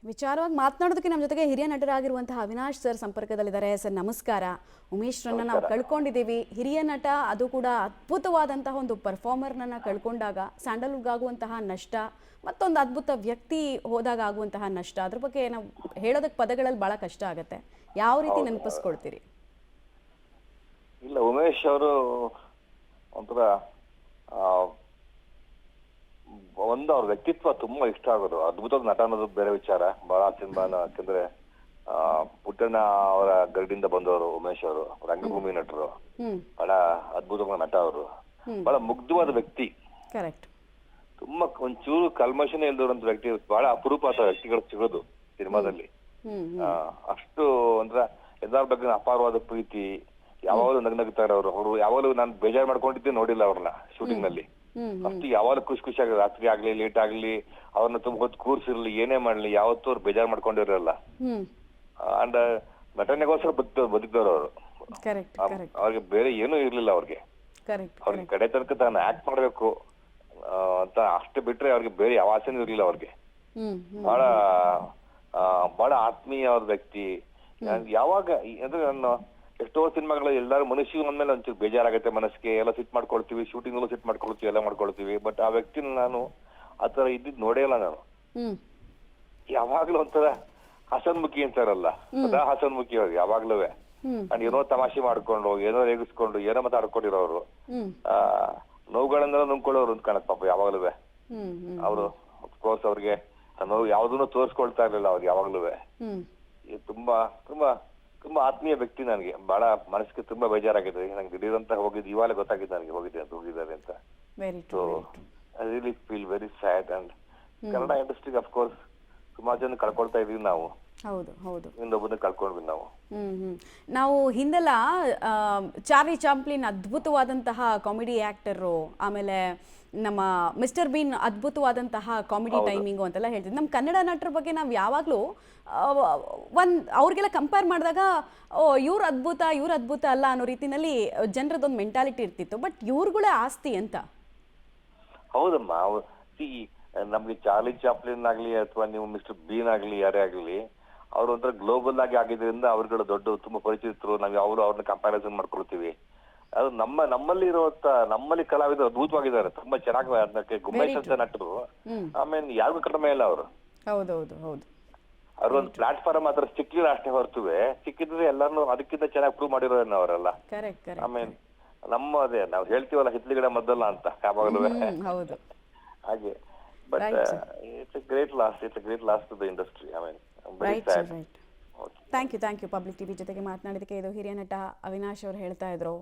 ವಿಚಾರವಾಗಿ ಮಾತನಾಡೋದಕ್ಕೆ ನಮ್ಮ ಜೊತೆಗೆ ಹಿರಿಯ ನಟರಾಗಿರುವಂತಹ ಅವಿನಾಶ್ ಸರ್ ಸಂಪರ್ಕದಲ್ಲಿದ್ದಾರೆ. ಸರ್ ನಮಸ್ಕಾರ. ಉಮೇಶ್ರನ್ನ ನಾವು ಕಳ್ಕೊಂಡಿದ್ದೀವಿ. ಹಿರಿಯ ನಟ, ಅದು ಕೂಡ ಅದ್ಭುತವಾದಂತಹ ಒಂದು ಪರ್ಫಾರ್ಮರ್ನನ್ನು ಕಳ್ಕೊಂಡಾಗ ಸ್ಯಾಂಡಲ್ವುಡ್ಗೆ ಆಗುವಂತಹ ನಷ್ಟ, ಮತ್ತೊಂದು ಅದ್ಭುತ ವ್ಯಕ್ತಿ ಹೋದಾಗ ಆಗುವಂತಹ ನಷ್ಟ, ಅದ್ರ ಬಗ್ಗೆ ನಾವು ಹೇಳೋದಕ್ಕೆ ಪದಗಳಲ್ಲಿ ಭಾಳ ಕಷ್ಟ ಆಗುತ್ತೆ. ಯಾವ ರೀತಿ ನೆನಪಿಸ್ಕೊಳ್ತೀರಿ? ಇಲ್ಲ, ಉಮೇಶ್ ಅವರು ಒಂಥರ ಅವ್ರ ವ್ಯಕ್ತಿತ್ವ ತುಂಬಾ ಇಷ್ಟ ಆಗೋದು. ಅದ್ಭುತವಾಗಿ ನಟ ಅನ್ನೋದು ಬೇರೆ ವಿಚಾರ, ಬಹಳ ಸಿನಿಮಾ. ಯಾಕಂದ್ರೆ ಪುಟ್ಟಣ್ಣ ಅವರ ಗರಡಿಂದ ಬಂದವರು ಉಮೇಶ್ ಅವರು, ರಂಗಭೂಮಿ ನಟರು, ಬಹಳ ಅದ್ಭುತವಾದ ನಟ ಅವರು, ಬಹಳ ಮುಗ್ಧವಾದ ವ್ಯಕ್ತಿ. ಕರೆಕ್ಟ್. ತುಂಬಾ ಒಂಚೂರು ಕಲ್ಮಶನೇ ಇಲ್ದವ್ರಂತ ವ್ಯಕ್ತಿ, ಬಹಳ ಅಪರೂಪ ವ್ಯಕ್ತಿಗಳು ಸಿಗೋದು ಸಿನಿಮಾದಲ್ಲಿ. ಅಷ್ಟು ಅಂದ್ರೆ ಎಲ್ಲರ ಬಗ್ಗೆ ಅಪಾರವಾದ ಪ್ರೀತಿ, ಯಾವಾಗಲೂ ನಗ್ನಗ್ತಾರೆ ಅವರು ಯಾವಾಗಲೂ ನಾನು ಬೇಜಾರು ಮಾಡ್ಕೊಂಡಿದ್ದೆ ನೋಡಿಲ್ಲ ಅವ್ರನ್ನ ಶೂಟಿಂಗ್ ನಲ್ಲಿ. ಅಷ್ಟು ಯಾವಾಗಲೂ ಖುಷಿಯಾಗಿ, ರಾತ್ರಿ ಆಗ್ಲಿ ಲೇಟ್ ಆಗ್ಲಿ ಅವ್ರನ್ನ ತುಂಬ ಹೊತ್ತು ಕೂರ್ಸಿರ್ಲಿ, ಏನೇ ಮಾಡ್ಲಿ ಯಾವತ್ತೂ ಅವ್ರು ಬೇಜಾರು ಮಾಡ್ಕೊಂಡಿರಲ್ಲ. ಅಂಡ್ ನಟನೆಗೋಸ್ಕರ ಬದುಕಿದವರು ಅವರು. ಅವ್ರಿಗೆ ಬೇರೆ ಏನೂ ಇರ್ಲಿಲ್ಲ ಅವ್ರಿಗೆ ಕಡೆ ತನಕ ತಾನು ಆಕ್ಟ್ ಮಾಡ್ಬೇಕು ಅಂತ ಅಷ್ಟೇ ಬಿಟ್ರೆ ಅವ್ರಿಗೆ ಬೇರೆ ಯಾವ ಆಸೆನೂ ಇರ್ಲಿಲ್ಲ ಅವ್ರಿಗೆ. ಬಹಳ ಬಹಳ ಆತ್ಮೀಯ ಅವ್ರ ವ್ಯಕ್ತಿ. ಯಾವಾಗ ಅಂದ್ರೆ ನಾನು ಎಷ್ಟೋ ಸಿನಿಮಾಗಳು ಎಲ್ಲಾರು ಮನುಷ್ಯ ಅಂದ್ಮೇಲೆ ಒಂಚೂರು ಬೇಜಾರಾಗತ್ತೆ ಮನಸ್ಸಿಗೆ, ಎಲ್ಲ ಸಿಟ್ ಮಾಡ್ಕೊಳ್ತೀವಿ, ಶೂಟಿಂಗ್ ಅಲ್ಲೂ ಸಿಟ್ ಮಾಡ್ಕೊಳ್ತೀವಿ, ಎಲ್ಲ ಮಾಡ್ಕೊಳ್ತೀವಿ. ಬಟ್ ಆ ವ್ಯಕ್ತಿನ ನಾನು ಆತರ ಇದ್ದಿದ್ ನೋಡೇ ಇಲ್ಲ ನಾನು. ಯಾವಾಗ್ಲೂ ಒಂಥರ ಹಸನ್ಮುಖಿ ಅಂತಾರಲ್ಲ, ಸದಾ ಹಸನ್ಮುಖಿ ಅವ್ರಿಗೆ ಯಾವಾಗ್ಲೂ. ಅಂಡ್ ಏನೋ ತಮಾಷೆ ಮಾಡ್ಕೊಂಡು, ಏನೋ ರೇಗಿಸ್ಕೊಂಡು, ಏನೋ ಮಾತಾಡ್ಕೊಂಡಿರೋರು, ನೋವುಗಳನ್ನೆಲ್ಲ ನುಂಗ್ಕೊಳ್ಳೋರು ಅಂತ ಕಾಣತ್ ಪಾಪ ಯಾವಾಗ್ಲೂ ಅವರು. ಅಫ್ಕೋರ್ಸ್ ಅವ್ರಿಗೆ ನೋವು ಯಾವ್ದನ್ನು ತೋರಿಸ್ಕೊಳ್ತಾ ಇರ್ಲಿಲ್ಲ ಅವ್ರಿಗೆ ಯಾವಾಗ್ಲೂ. ತುಂಬಾ ತುಂಬಾ ತುಂಬಾ ಆತ್ಮೀಯ ವ್ಯಕ್ತಿ. ನನಗೆ ಬಹಳ ಮನಸ್ಸಿಗೆ ತುಂಬಾ ಬೇಜಾರಾಗಿದೆ. ನಂಗೆ ದಿಢೀರಂತ ಹೋಗಿದ್ದು ಇವಾಗಲೇ ಗೊತ್ತಾಗಿದೆ ನನಗೆ ಹೋಗಿದ್ದಾರೆ ಅಂತ. So I really feel very sad. And Kannada ಇಂಡಸ್ಟ್ರಿಗೆ ಅಫ್ಕೋರ್ಸ್ ಸುಮಾರು ಜನ ಕಳ್ಕೊಳ್ತಾ ಇದೀವಿ ನಾವು. ಹೌದು ಹೌದು, ಇನ್ನೊಬ್ಬನ ಕಳ್ಕೊಂಡ್ವಿ ನಾವು. ನಾವು ಹಿಂದೆಲ್ಲ ಚಾರ್ಲಿ ಚಾಪ್ಲಿನ್ ಅದ್ಭುತವಾದಂತಹ ಕಾಮಿಡಿ ಆಕ್ಟರು, ಆಮೇಲೆ ನಮ್ಮ ಮಿಸ್ಟರ್ ಬೀನ್ ಅದ್ಭುತವಾದಂತಹ ಕಾಮಿಡಿ ಟೈಮಿಂಗು ಅಂತೆಲ್ಲ ಹೇಳ್ತಿದ್ವಿ. ನಮ್ಮ ಕನ್ನಡ ನಟರ ಬಗ್ಗೆ ನಾವು ಯಾವಾಗಲೂ ಅವ್ರಿಗೆಲ್ಲ ಕಂಪೇರ್ ಮಾಡಿದಾಗ ಇವ್ರು ಅದ್ಭುತ ಅಲ್ಲ ಅನ್ನೋ ರೀತಿನಲ್ಲಿ ಜನರದೊಂದು ಮೆಂಟಾಲಿಟಿ ಇರ್ತಿತ್ತು. ಬಟ್ ಇವ್ರುಗಳೇ ಆಸ್ತಿ ಅಂತ. ಹೌದಮ್ಮ. ನಮ್ಗೆ ಚಾರ್ಲಿ ಚಾಪ್ಲಿನ್ ಆಗ್ಲಿ ಅಥವಾ ನೀವು ಮಿಸ್ಟರ್ ಬೀನ್ ಆಗ್ಲಿ ಯಾರೇ ಆಗ್ಲಿ, ಅವ್ರು ಒಂಥರ ಗ್ಲೋಬಲ್ ಆಗಿ ಆಗಿದ್ರಿಂದ ಅವ್ರುಗಳು ದೊಡ್ಡ ತುಂಬಾ ಪರಿಚಿತರು. ನಾವ್ ಯಾವಾಗಲೂ ಅವ್ರನ್ನ ಕಂಪ್ಯಾರಿಸನ್ ಮಾಡ್ಕೊಳ್ತೀವಿ. ಅದು ನಮ್ಮಲ್ಲಿ ಇರುವಂತ ನಮ್ಮಲ್ಲಿ ಕಲಾವಿದರು ಅದ್ಭುತವಾಗಿದ್ದಾರೆ, ತುಂಬಾ ಚೆನ್ನಾಗಿ. ಅದಕ್ಕೆ ಗುಮೇಶ್ ಅಂತ ನಟರು ಆಮೇಲೆ ಯಾರಿಗೂ ಕಡಿಮೆ ಇಲ್ಲ ಅವರು. ಹೌದೌದು ಹೌದು. ಅವ್ರೊಂದು ಪ್ಲಾಟ್ಫಾರ್ಮ್ ಆತರ ಸಿಕ್ಲಿಲ್ಲ ಅಷ್ಟೇ ಹೊರತುವೆ, ಸಿಕ್ಕಿದ್ರೆ ಎಲ್ಲಾರು ಅದಕ್ಕಿಂತ ಚೆನ್ನಾಗಿ ಪ್ರೂವ್ ಮಾಡಿರೋರು ಅವರೆಲ್ಲ. ಆಮೇಲೆ ಅದೇ ನಾವು ಹೇಳ್ತೀವಲ್ಲ, ಹಿತ್ಲಿಗಡೆ ಮದ್ದಲ್ಲ ಅಂತ ಯಾವಾಗಲೂ ಹಾಗೆ. But it's a great loss to the industry. I mean thank you public TV ಜೊತೆಗೆ ಮಾತನಾಡಿದಕ್ಕೆ. ಇದು ಹಿರಿಯ ನಟ ಅವಿನಾಶ್ ಅವರು ಹೇಳ್ತಾ ಇದ್ರು.